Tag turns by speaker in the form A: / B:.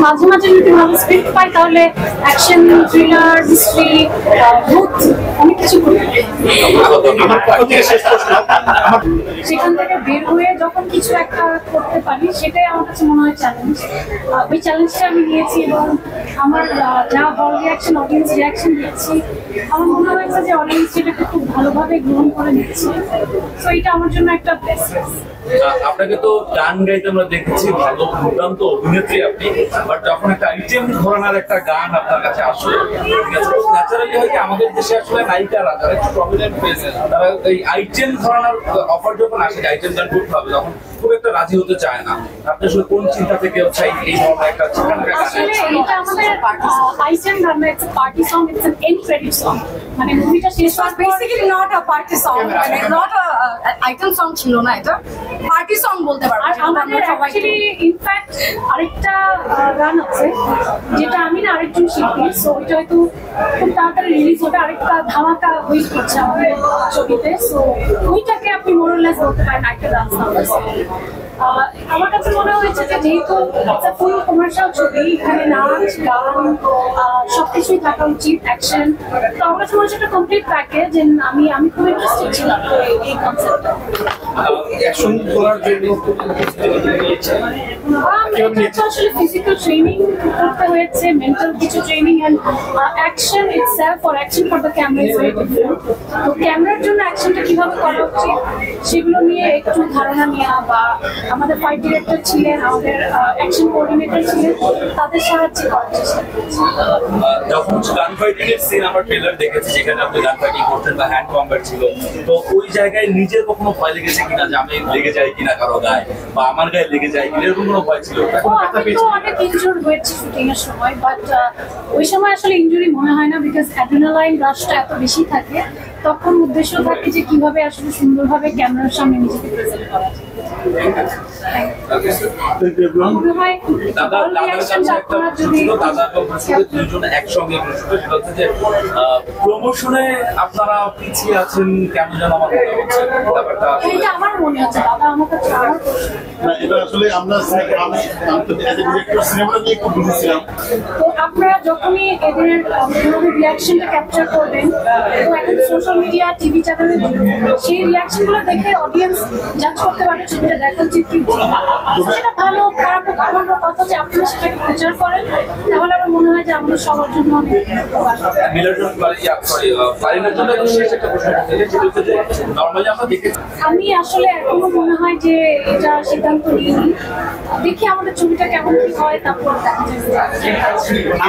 A: মাঝে মাঝে যদি ভালো স্ক্রিপ্ট পাই তাহলে অ্যাকশন, থ্রিলার, মিস্ট্রি, ভূত অনেক কিছু করি। সেখান থেকে বের হয়ে যখন কিছু একটা করতে পারি সেটাই আমার কাছে মনে হয় চ্যালেঞ্জ। ওই চ্যালেঞ্জটা আমি নিয়েছি এবং আমার যা হল রিয়াকশন, অডিয়েন্স রিয়াকশন দিচ্ছি, আমার মনে হয়েছে যে অডিয়েন্স সেটাকে খুব ভালোভাবে গ্রহণ করে নিচ্ছে। তো এটা আমার জন্য একটা বেস্ট।
B: আপনাকে তো গান গাইতে আমরা দেখেছি, ভালো দুর্দান্ত অভিনেত্রী আপনি, বাট যখন একটা আইটেম ধরনের একটা গান আপনার কাছে আসলে ন্যাচারালি হয় কি আমাদের দেশে আসলে নায়িকারা যারা একটু প্রমিনেন্ট ফেস, তারা এই আইটেম ধরনের অফার যখন আসে আইটেম গান করতে হবে তখন খুব একটা রাজি হতে চায় না। আপনি আসলে কোন চিন্তা থেকে হচ্ছে এই ধরনের একটা
A: আসলে এটা আমাদের আইটেম গান না, it's party song, it's an end credit song. মানে মুভিটা শেষ হওয়ার
C: basically not a party song, মানে নট আ আইটেম সং ছিল না, এটা পার্টি সং বলতে পারবো।
A: আর আমাদের অ্যাকচুয়ালি ইনফ্যাক্ট আরেকটা গান আছে যেটা আমি না আরেকজন শিল্পী, সো এটা হয়তো খুব তাড়াতাড়ি রিলিজ হবে, আরেকটা ধামাকা ওয়েট করছে আমাদের ছবিতে। সো ওইটাকে আপনি মোরলেস বলতে পারেন একটা ডান্স নাম্বার। আমার কাছে মনে হয়েছে যে যেহেতু একটা ফুল কমার্শিয়াল ছবি, এখানে নাচ, গান সবকিছুই থাকা উচিত, অ্যাকশন, তো আমার কাছে মনে হচ্ছে একটা কমপ্লিট প্যাকেজ। আমি খুব ইন্টারেস্টেড ছিলাম এই কনসেপ্টটা।
B: অ্যাকশন করার জন্য
A: আসলে ফিজিক্যাল ট্রেনিং করতে হয়েছে, মেন্টাল কিছু training, and action itself for action for the camera is very different. তো ক্যামেরার জন্য অ্যাকশনটা কিভাবে করা উচিত সেগুলো নিয়ে একটু ধারণা নেওয়া, বা আমাদের ফাইট ডিরেক্টর ছিলেন, আমাদের অ্যাকশন কোঅর্ডিনেটর ছিলেন, তাদের সাহায্যে করার চেষ্টা করছি।
B: যখন গান ফাইটিং এর সিন আমরা ট্রেলার দেখেছি যেখানে আপনি গান ফাইটিং করতেন বা হ্যান্ড কম্ব্যাট ছিল, তো ওই জায়গায় নিজের কখনো ভয় লেগেছে কিনা যে আমি লেগে যাই কিনা কারো গায়ে, বা আমার গায়ে লেগে যায় কিনা, এরকম কোনো ভয় ছিল?
A: আমি তো অনেক ইনজুর হয়েছি শুটিং এর সময়, বাট ওই সময় আসলে ইনজুরি মনে হয় না, বিকজ অ্যাড্রিনালাইন রাশটা এত বেশি থাকে। তখন উদ্দেশ্য থাকে যে কিভাবে আসলে সুন্দরভাবে ক্যামেরার সামনে নিজেকে প্রেজেন্ট করা যায়।
B: প্রমোশনে আপনারা পিছিয়ে আছেন কেন যেন আমার মনে হচ্ছে ব্যাপারটা।
A: এটা আমার মনে হচ্ছে দাদা আমার কাছে
D: এটা আসলে আমরা সিনেমাটা নিয়ে খুব বুঝেছিলাম।
A: তো আপনারা যখনই এদের রিয়াকশনটা ক্যাপচার করবেন, তো এখন সোশ্যাল মিডিয়া, টিভি চ্যানেলে সেই রিয়াকশনগুলো দেখে অডিয়েন্স জাজ করতে পারে ছবিটা দেখা উচিত কি, সেটা ভালো খারাপ আমার কথা যে আপনারা সেটাকে প্রচার করেন, তাহলে আমার মনে হয় যে আমাদের সবার জন্য অনেক। আমি আসলে এখনো মনে হয় যে এটা সিদ্ধান্ত নিইনি, দেখি আমাদের ছবিটা কেমন কি হয়, তারপর দেখা যাবে।